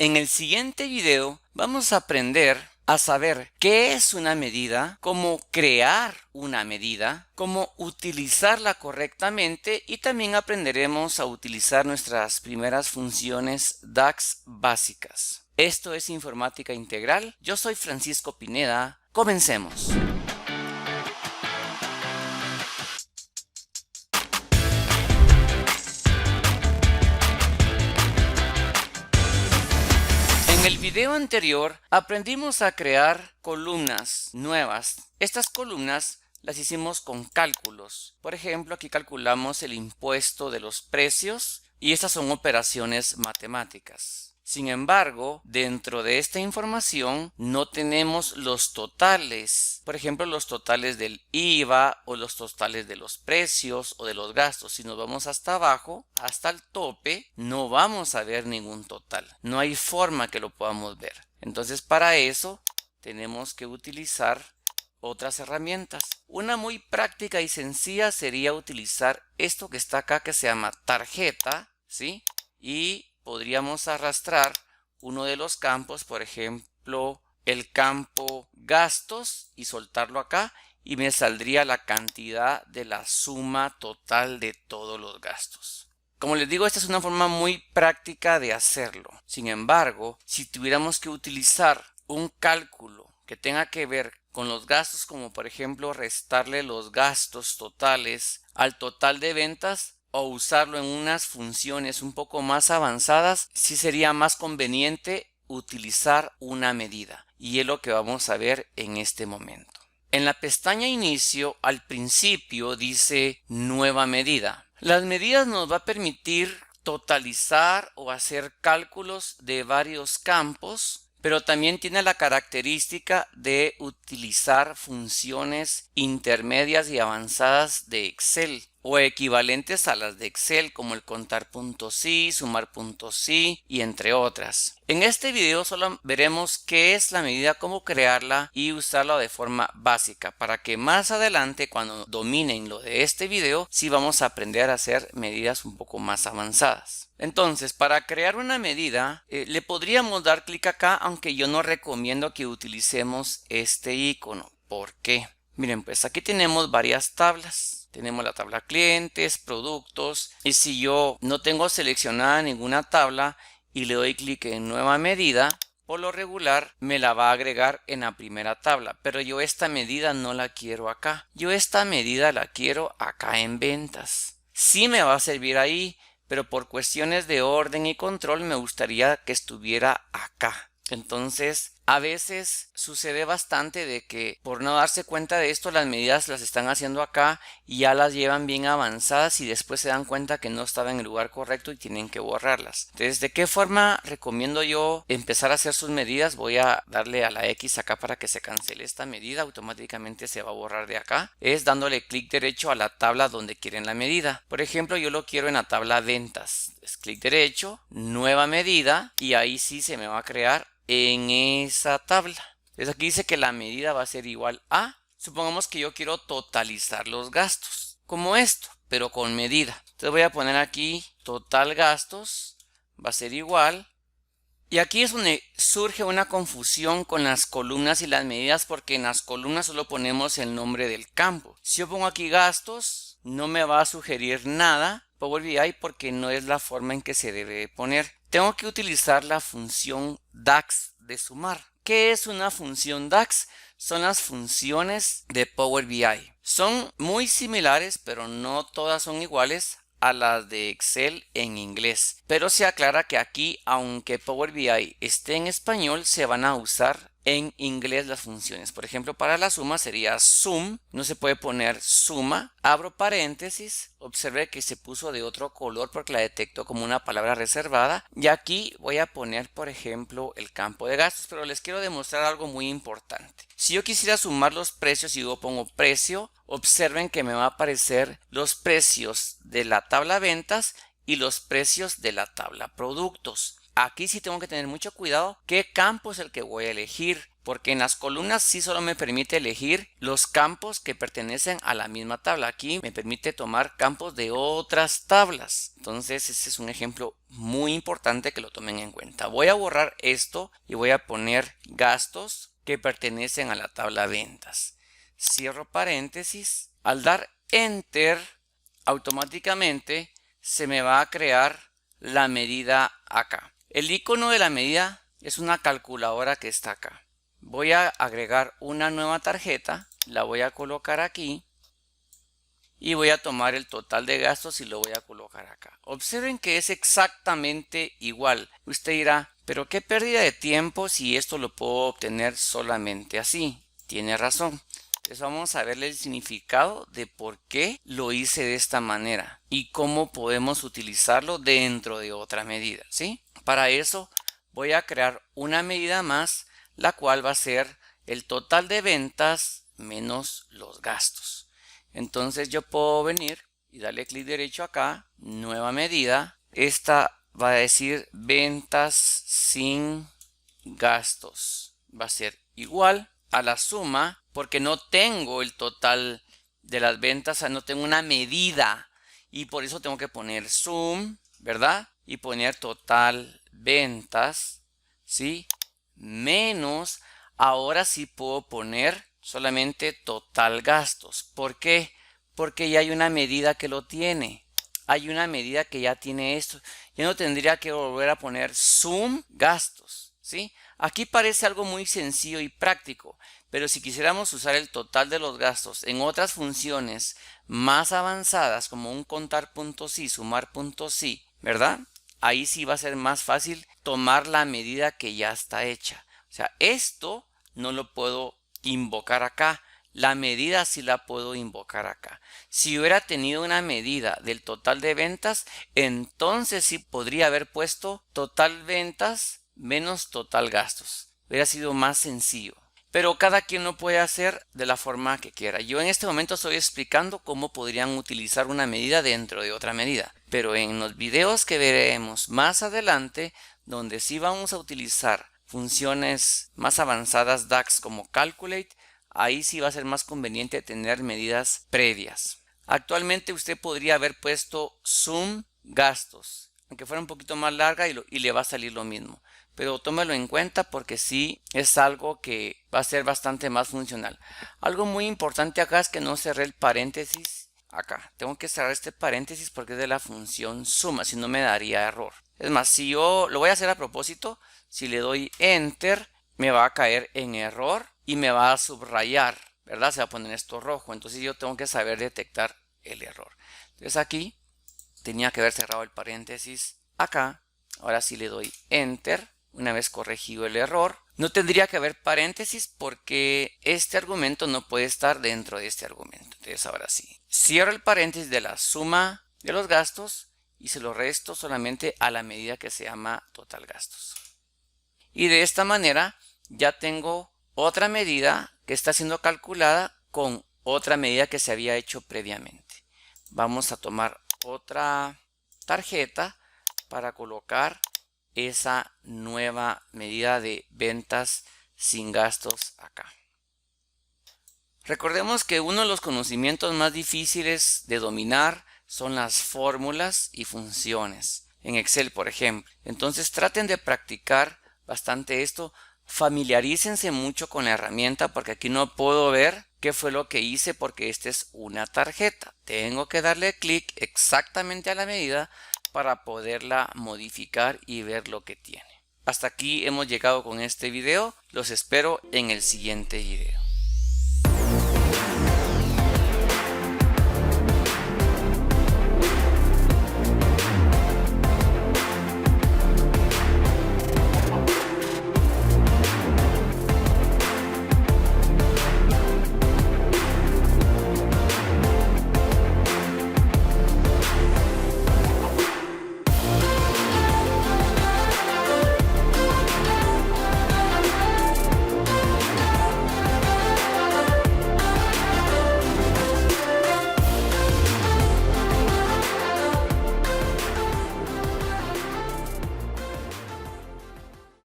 En el siguiente video vamos a aprender a saber qué es una medida, cómo crear una medida, cómo utilizarla correctamente y también aprenderemos a utilizar nuestras primeras funciones DAX básicas. Esto es Informática Integral. Yo soy Francisco Pineda. Comencemos. En el video anterior aprendimos a crear columnas nuevas. Estas columnas las hicimos con cálculos. Por ejemplo, aquí calculamos el impuesto de los precios y estas son operaciones matemáticas. Sin embargo, dentro de esta información no tenemos los totales. Por ejemplo, los totales del IVA o los totales de los precios o de los gastos. Si nos vamos hasta abajo, hasta el tope, no vamos a ver ningún total. No hay forma que lo podamos ver. Entonces, para eso tenemos que utilizar otras herramientas. Una muy práctica y sencilla sería utilizar esto que está acá que se llama tarjeta, ¿sí? Y podríamos arrastrar uno de los campos, por ejemplo, el campo gastos y soltarlo acá y me saldría la cantidad de la suma total de todos los gastos. Como les digo, esta es una forma muy práctica de hacerlo. Sin embargo, si tuviéramos que utilizar un cálculo que tenga que ver con los gastos, como por ejemplo restarle los gastos totales al total de ventas, o usarlo en unas funciones un poco más avanzadas, sí sería más conveniente utilizar una medida. Y es lo que vamos a ver en este momento. En la pestaña Inicio, al principio dice Nueva medida. Las medidas nos va a permitir totalizar o hacer cálculos de varios campos, pero también tiene la característica de utilizar funciones intermedias y avanzadas de Excel o equivalentes a las de Excel, como el contar puntos sí, sumar puntos sí y entre otras. En este video solo veremos qué es la medida, cómo crearla y usarla de forma básica, para que más adelante, cuando dominen lo de este video, sí vamos a aprender a hacer medidas un poco más avanzadas. Entonces, para crear una medida, le podríamos dar clic acá, aunque yo no recomiendo que utilicemos este icono. ¿Por qué? Miren, pues aquí tenemos varias tablas. Tenemos la tabla clientes, productos, y si yo no tengo seleccionada ninguna tabla y le doy clic en nueva medida, por lo regular me la va a agregar en la primera tabla, pero yo esta medida no la quiero acá. Yo esta medida la quiero acá en ventas. Sí me va a servir ahí, pero por cuestiones de orden y control me gustaría que estuviera acá. Entonces, a veces sucede bastante de que por no darse cuenta de esto, las medidas las están haciendo acá y ya las llevan bien avanzadas y después se dan cuenta que no estaba en el lugar correcto y tienen que borrarlas. Entonces, ¿de qué forma recomiendo yo empezar a hacer sus medidas? Voy a darle a la X acá para que se cancele esta medida, automáticamente se va a borrar de acá. Es dándole clic derecho a la tabla donde quieren la medida. Por ejemplo, yo lo quiero en la tabla ventas. Es clic derecho, nueva medida y ahí sí se me va a crear en esa tabla. Entonces aquí dice que la medida va a ser igual a, supongamos que yo quiero totalizar los gastos, como esto, pero con medida. Entonces voy a poner aquí total gastos, va a ser igual. Y aquí es donde surge una confusión con las columnas y las medidas, porque en las columnas solo ponemos el nombre del campo. Si yo pongo aquí gastos, no me va a sugerir nada Power BI porque no es la forma en que se debe poner. Tengo que utilizar la función DAX de sumar. ¿Qué es una función DAX? Son las funciones de Power BI. Son muy similares, pero no todas son iguales a las de Excel en inglés. Pero se aclara que aquí, aunque Power BI esté en español, se van a usar en inglés las funciones. Por ejemplo, para la suma sería sum, no se puede poner suma, abro paréntesis, observe que se puso de otro color porque la detecto como una palabra reservada, y aquí voy a poner, por ejemplo, el campo de gastos, pero les quiero demostrar algo muy importante. Si yo quisiera sumar los precios y yo pongo precio, observen que me va a aparecer los precios de la tabla ventas y los precios de la tabla productos. aquí sí tengo que tener mucho cuidado qué campo es el que voy a elegir, porque en las columnas sí solo me permite elegir los campos que pertenecen a la misma tabla. Aquí me permite tomar campos de otras tablas. Entonces ese es un ejemplo muy importante que lo tomen en cuenta. Voy a borrar esto y voy a poner gastos que pertenecen a la tabla ventas. Cierro paréntesis. Al dar Enter, automáticamente se me va a crear la medida acá. El icono de la medida es una calculadora que está acá. Voy a agregar una nueva tarjeta, la voy a colocar aquí y voy a tomar el total de gastos y lo voy a colocar acá. Observen que es exactamente igual. Usted dirá, pero qué pérdida de tiempo si esto lo puedo obtener solamente así. Tiene razón. Entonces vamos a verle el significado de por qué lo hice de esta manera y cómo podemos utilizarlo dentro de otra medida, ¿sí? Para eso voy a crear una medida más, la cual va a ser el total de ventas menos los gastos. Entonces yo puedo venir y darle clic derecho acá, nueva medida. Esta va a decir ventas sin gastos. Va a ser igual a la suma, porque no tengo el total de las ventas, o sea, no tengo una medida y por eso tengo que poner sum, ¿verdad? Y poner total ventas, ¿sí? Menos, ahora sí puedo poner solamente total gastos. ¿Por qué? Porque ya hay una medida que lo tiene. Hay una medida que ya tiene esto. Yo no tendría que volver a poner sum gastos, ¿sí? Aquí parece algo muy sencillo y práctico, pero si quisiéramos usar el total de los gastos en otras funciones más avanzadas como un contar puntos y sumar puntos y, ¿verdad? Ahí sí va a ser más fácil tomar la medida que ya está hecha. O sea, esto no lo puedo invocar acá. La medida sí la puedo invocar acá. Si hubiera tenido una medida del total de ventas, entonces sí podría haber puesto total ventas menos total gastos. Hubiera sido más sencillo. Pero cada quien lo puede hacer de la forma que quiera. Yo en este momento estoy explicando cómo podrían utilizar una medida dentro de otra medida. Pero en los videos que veremos más adelante, donde sí vamos a utilizar funciones más avanzadas DAX como Calculate, ahí sí va a ser más conveniente tener medidas previas. Actualmente usted podría haber puesto sum gastos, aunque fuera un poquito más larga y le va a salir lo mismo. Pero tómelo en cuenta porque sí es algo que va a ser bastante más funcional. Algo muy importante acá es que no cerré el paréntesis acá. Tengo que cerrar este paréntesis porque es de la función suma, si no me daría error. Es más, si yo lo voy a hacer a propósito, si le doy Enter, me va a caer en error y me va a subrayar, ¿verdad? Se va a poner esto rojo. Entonces yo tengo que saber detectar el error. Entonces aquí tenía que haber cerrado el paréntesis acá. Ahora sí le doy Enter. Una vez corregido el error, no tendría que haber paréntesis porque este argumento no puede estar dentro de este argumento. Entonces ahora sí, cierro el paréntesis de la suma de los gastos y se lo resto solamente a la medida que se llama total gastos. Y de esta manera ya tengo otra medida que está siendo calculada con otra medida que se había hecho previamente. Vamos a tomar otra tarjeta para colocar esa nueva medida de ventas sin gastos acá. Recordemos que uno de los conocimientos más difíciles de dominar son las fórmulas y funciones. En Excel, por ejemplo. Entonces traten de practicar bastante esto. Familiarícense mucho con la herramienta porque aquí no puedo ver qué fue lo que hice porque esta es una tarjeta. Tengo que darle clic exactamente a la medida para poderla modificar y ver lo que tiene. Hasta aquí hemos llegado con este video. Los espero en el siguiente video.